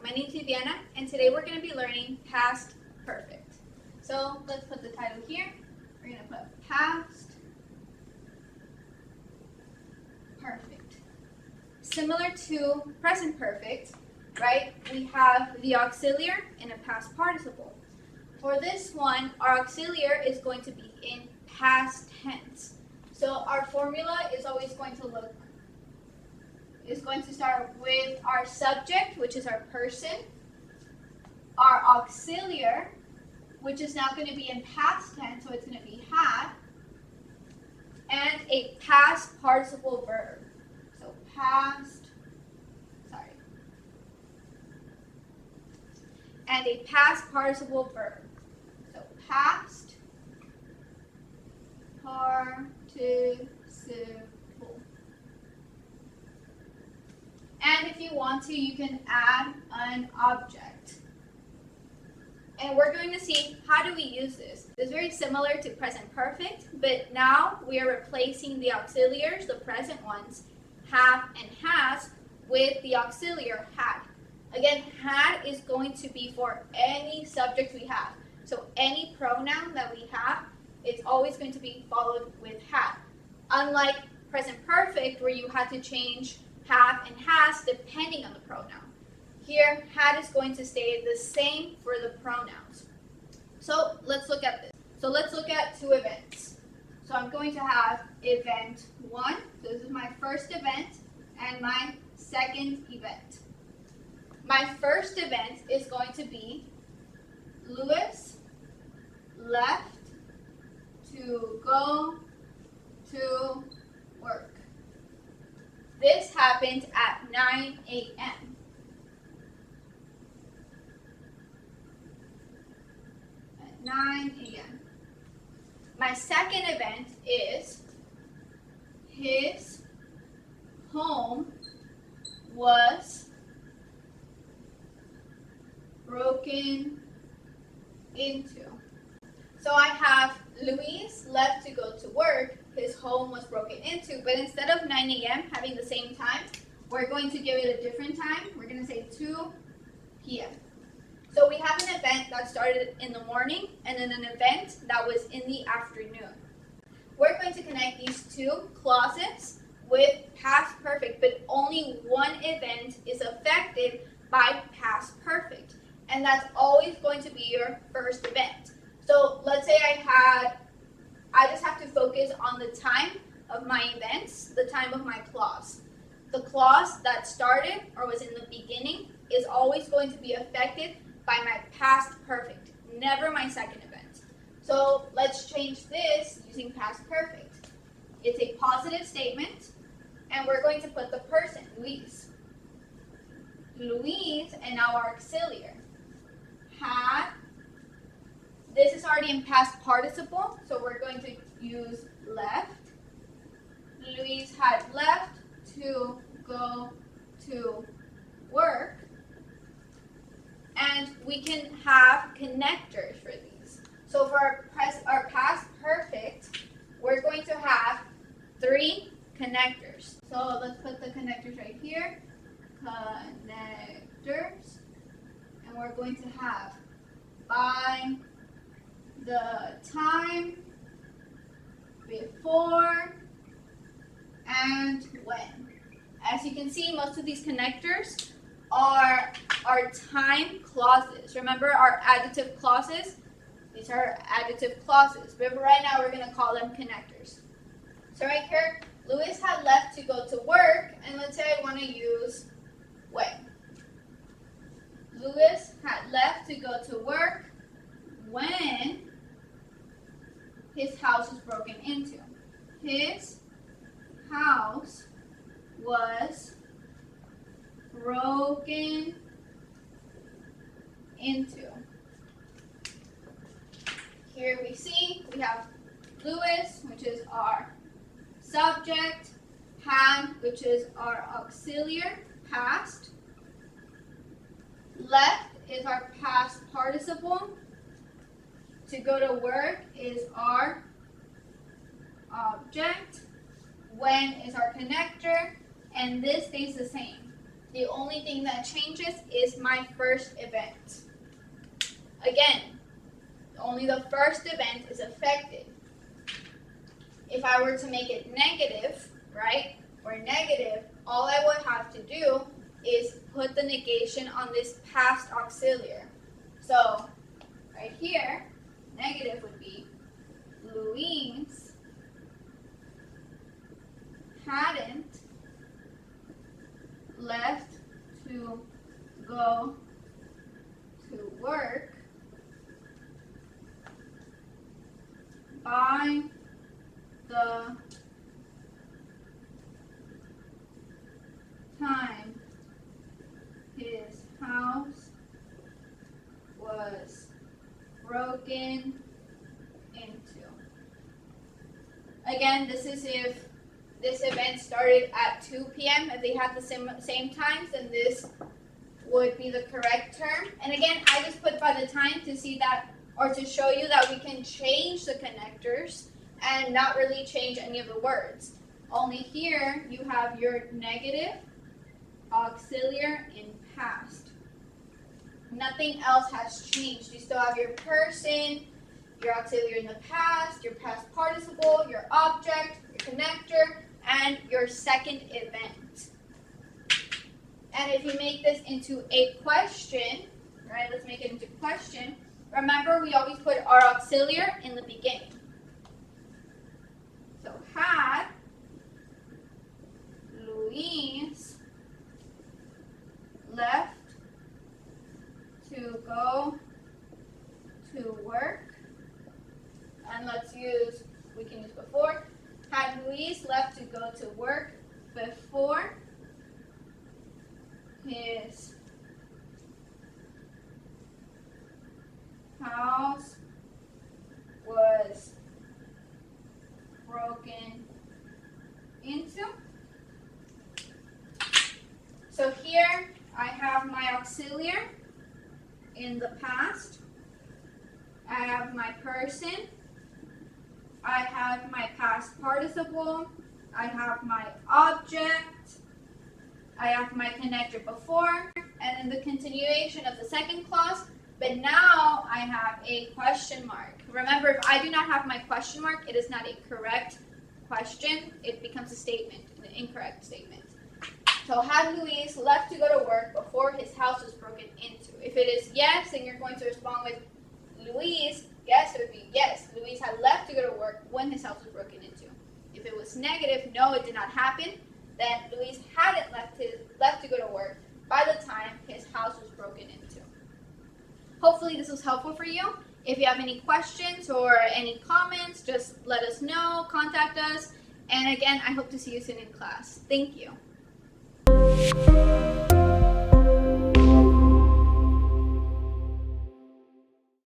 My name is Viviana, and today we're going to be learning past perfect. So let's put the title here. We're going to put past perfect. Similar to present perfect, right? We have the auxiliary in a past participle. For this one, our auxiliary is going to be in past tense. So our formula is always going to start with our subject, which is our person, our auxiliary, which is now going to be in past tense, so it's going to be had, and a past participle verb. So and a past participle verb. So past participle. And if you want to, you can add an object. And we're going to see how do we use this. It's very similar to present perfect, but now we are replacing the auxiliaries, the present ones, have and has, with the auxiliary had. Again, had is going to be for any subject we have. So any pronoun that we have, it's always going to be followed with had. Unlike present perfect, where you had to change have and has depending on the pronoun. Here, had is going to stay the same for the pronouns. So let's look at this. So let's look at two events. So I'm going to have event 1. So this is my first event and my second event. My first event is going to be Louis left to go to work. This happened at 9 a.m. At 9 a.m. My second event is his home was broken into. So I have Luis left to go to work. His home was broken into, but instead of 9 a.m. having the same time, we're going to give it a different time. We're going to say 2 p.m. So we have an event that started in the morning and then an event that was in the afternoon. We're going to connect these two clauses with past perfect, but only one event is affected by past perfect, and that's always going to be your first event. So let's say I just have to focus on the time of my events, the time of my clause. The clause that started or was in the beginning is always going to be affected by my past perfect, never my second event. So let's change this using past perfect. It's a positive statement, and we're going to put the person, Luis. Luis, and now our auxiliary. Had. This is already in past participle, so we're going to use left. Luis had left to go to work. And we can have connectors for these. So for our past perfect, we're going to have 3 connectors. So let's put the connectors right here. Connectors. And we're going to have by the time, before, and when. As you can see, most of these connectors are our time clauses. Remember our adjective clauses? These are adjective clauses, but right now we're going to call them connectors. So right here, Louis had left to go to work, and let's say I want to use when. Louis had left to go to work when his house was broken into. His house was broken into. Here we see we have Louis, which is our subject, had, which is our auxiliary, past. Left is our past participle. To go to work is our object. When is our connector. And this stays the same. The only thing that changes is my first event. Again, only the first event is affected. If I were to make it negative, right, or negative, all I would have to do is put the negation on this past auxiliary. So, right here, negative would be Louise hadn't left to go to work by the time his house was broken into. Again, this is if this event started at 2 p.m. If they had the same times, then this would be the correct term. And again, I just put by the time to see that, or to show you that we can change the connectors and not really change any of the words. Only here you have your negative, auxiliary, and past. Nothing else has changed. You still have your person, your auxiliary in the past, your past participle, your object, your connector, and your second event. And if you make this into a question, right, let's make it into a question. Remember, we always put our auxiliary in the beginning. So, had Louise left to go to work, and let's use, we can use before. Had Louise left to go to work before his house was broken into. So here I have my auxiliary in the past. I have my person. I have my past participle. I have my object. I have my connector before, and then the continuation of the second clause. But now I have a question mark. Remember, if I do not have my question mark, it is not a correct question. It becomes a statement, an incorrect statement. So, had Louise left to go to work before his house was broken into? If it is yes, then you're going to respond with Louise. Yes, it would be yes. Louise had left to go to work when his house was broken into. If it was negative, no, it did not happen, then Louise hadn't left to go to work by the time his house was broken into. Hopefully this was helpful for you. If you have any questions or any comments, just let us know, contact us. And again, I hope to see you soon in class. Thank you.